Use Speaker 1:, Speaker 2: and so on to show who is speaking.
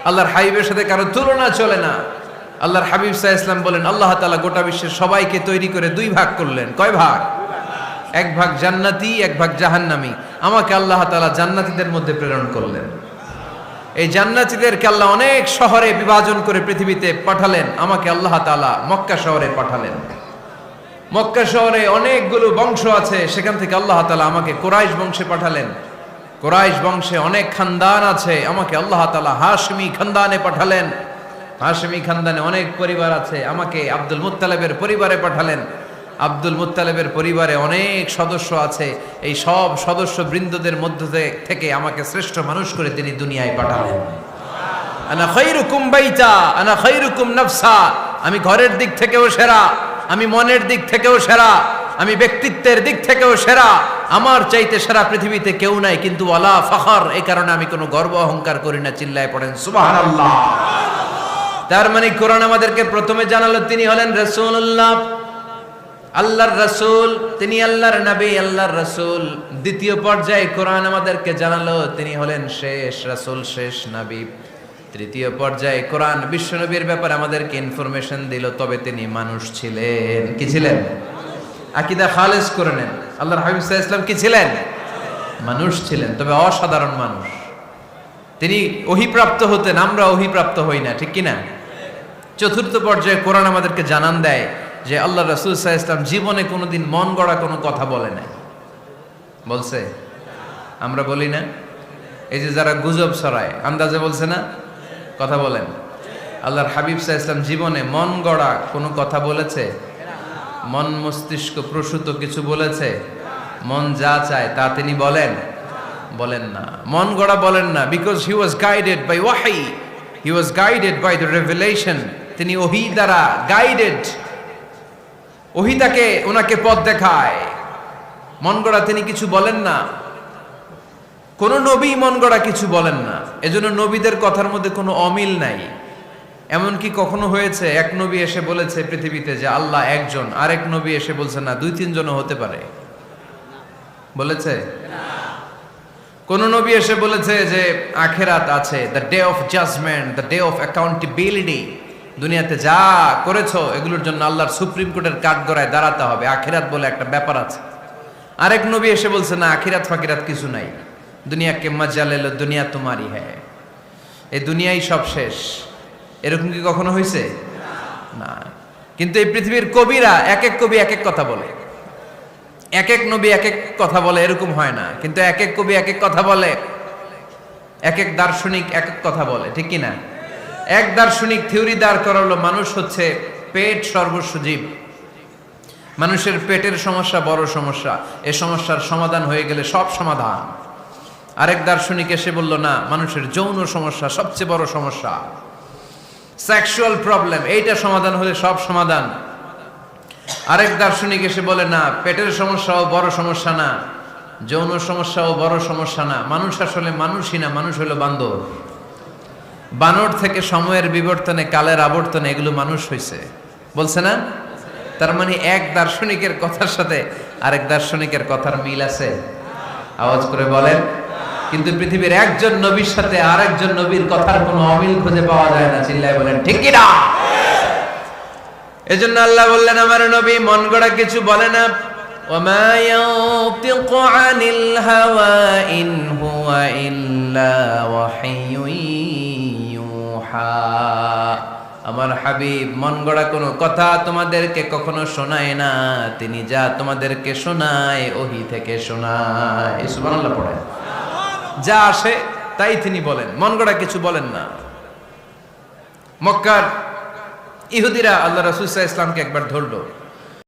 Speaker 1: আল্লাহর হাবিবের সাথে কারো তুলনা চলে না। আল্লাহর হাবিব সাল্লাল্লাহু আলাইহি ওয়াসাল্লাম বলেন, আল্লাহ তাআলা গোটা বিশ্বের সবাইকে তৈরি করে দুই ভাগ করলেন। কয় ভাগ? এক ভাগ জান্নাতি, এক ভাগ জাহান্নামী। আমাকে আল্লাহ তাআলা জান্নাতীদের মধ্যে প্রেরণ করলেন। এই জান্নাতীদেরকে আল্লাহ অনেক শহরে বিভাজন করে পৃথিবীতে পাঠালেন, আমাকে আল্লাহ তাআলা মক্কা শহরে পাঠালেন। মক্কা শহরে অনেকগুলো বংশ আছে, সেখান থেকে আল্লাহ তাআলা আমাকে কুরাইশ বংশে পাঠালেন। কুরাইশ বংশে অনেক খানদান আছে, আমাকে আল্লাহ তাআলা হাশমি খানদানে পাঠালেন। হাশমি খানদানে অনেক পরিবার আছে, আমাকে আব্দুল মুত্তালিবের পরিবারে পাঠালেন। আব্দুল মুত্তালিবের পরিবারে অনেক সদস্য আছে, এই সব সদস্য বৃন্দদের মধ্যে থেকে আমাকে শ্রেষ্ঠ মানুষ করে তিনি দুনিয়ায় পাঠালেন। আনা খায়রুকুম বাইতা আনা খায়রুকুম নাফসা, আমি ঘরের দিক থেকেও সেরা, আমি মনের দিক থেকেও সেরা, আমি ব্যক্তিত্বের দিক থেকেও সেরা, আমার চাইতে সেরা পৃথিবীতে কেউ নাই। কিন্তু ওয়ালা ফখর, এই কারণে আমি কোনো গর্ব অহংকার করি না। চিল্লায় পড়েন সুবহানাল্লাহ। তার মানে কোরআন আমাদেরকে প্রথমে জানালো তিনি হলেন রাসূলুল্লাহ, আল্লাহর রাসূল, তিনি আল্লাহর নবী, আল্লাহর রাসূল। দ্বিতীয় পর্যায়ে কোরআন আমাদেরকে জানালো তিনি হলেন শেষ রাসূল, শেষ নবী। তৃতীয় পর্যায়ে কোরআন বিশ্বনবীর ব্যাপারে আমাদেরকে ইনফরমেশন দিল, তবে তিনি মানুষ ছিলেন। কি ছিলেন? আকীদা খালেস করে নেন, আল্লাহর হাবিব সাল্লাল্লাহু আলাইহি ওয়াসাল্লাম কি ছিলেন? মানুষ ছিলেন, তবে অসাধারণ মানুষ। তিনি ওহীপ্রাপ্ত হতেন, আমরা ওহীপ্রাপ্ত হই না, ঠিক কি না? চতুর্থ পর্যায়ে কোরআন আমাদেরকে জানান দেয় যে আল্লাহ রাসূল সাল্লাল্লাহু আলাইহি ওয়াসাল্লাম জীবনে কোনোদিন মন গড়া কোনো কথা বলে নাই। বলছে? আমরা বলি না? এই যে যারা গুজব ছড়ায়, আন্দাজে বলছে না, কথা বলেন। আল্লাহর হাবিব সাল্লাল্লাহু আলাইহি ওয়াসাল্লাম জীবনে মন গড়া কোনো কথা বলেছে? মন মস্তিষ্ক প্রসূত কিছু বলেছে? মন যা চায় তা তিনি বলেন? বলেন না, মন গড়া বলেন না। Because he was guided by ওয়াহি, he was guided by the revelation. তিনি ওহী দ্বারা গাইডেড, ওহী তাকে ওনাকে পথ দেখায়। মন গড়া তিনি কিছু বলেন না, কোন নবী মন গড়া কিছু বলেন না। এজন্য নবীদের কথার মধ্যে কোনো অমিল নাই। এমনকি কখনো হয়েছে এক নবী এসে বলেছে পৃথিবীতে যে আল্লাহ একজন, আরেক নবী এসে বলছে না, দুই তিনজনও হতে পারে? বলেছে? কোন নবী এসে বলেছে যে আখিরাত আছে, the day of judgement, the day of accountability, দুনিয়াতে যা করেছো এগুলোর জন্য আল্লাহর সুপ্রিম কোর্টের কাঠগড়ায় দাঁড়াতে হবে, আখিরাত বলে একটা ব্যাপার আছে। আরেক নবী এসে বলছে না, আখিরাত ফাকিরাত কিছু নাই, দুনিয়াকে মজা লেলো, দুনিয়া তোমারই হ্যায়, এই দুনিয়াই সব শেষ। এরকম কি কখনো হয়েছে? না। কিন্তু এই পৃথিবীর কবিরা এক এক কবি এক এক কথা বলে, এক এক নবী এক এক কথা বলে, এরকম হয় না। কিন্তু এক এক কবি এক এক কথা বলে, এক এক দার্শনিক এক এক কথা বলে, ঠিক কি না? এক দার্শনিক থিওরি দাঁড় করালো, মানুষ হচ্ছে পেট সর্বস্ব জীব, মানুষের পেটের সমস্যা বড় সমস্যা, এ সমস্যার সমাধান হয়ে গেলে সব সমাধান। আরেক দার্শনিক এসে বলল না, মানুষের যৌন সমস্যা সবচেয়ে বড় সমস্যা, সেক্সুয়াল প্রবলেম, এইটা সমাধান হলে সব সমাধান। আরেক দার্শনিক এসে বলে না, পেটের সমস্যাও বড় সমস্যা না, যৌন সমস্যাও বড় সমস্যা না, মানুষ আসলে মানুষই না, মানুষ হলো বান্দর। বানর থেকে সময়ের বিবর্তনে, কালের আবর্তনে এগুলো মানুষ হয়েছে, বলছে না? তার মানে এক দার্শনিকের কথার সাথে আরেক দার্শনিকের কথার মিল আছে? আওয়াজ করে বলেন। কিন্তু পৃথিবীর একজন নবীর সাথে আরেকজন নবীর কথার কোনো অমিল খুঁজে পাওয়া যায় না। চিল্লায় বলেন ঠিক কি না? এজন্য আল্লাহ বললেন আমার নবী মন গড়া কিছু বলে না। ওয়ামা ইয়ানতিকু আনিল হাওয়া ইন হুয়া ইল্লা ওয়াহিয়ুন ইউহা। আমার হাবিব মন গড়া কোনো কথা তোমাদেরকে কখনো শোনায় না, তিনি যা তোমাদেরকে শোনায় ওহী থেকে শোনায়। সুবহানাল্লাহ পড়ে। যা আসে তাই তিনি বলেন, মন গড়া কিছু বলেন না। মক্কার ইহুদিরা আল্লাহ রাসূল সাল্লাল্লাহু আলাইহি ওয়াসাল্লামকে একবার ধরলো,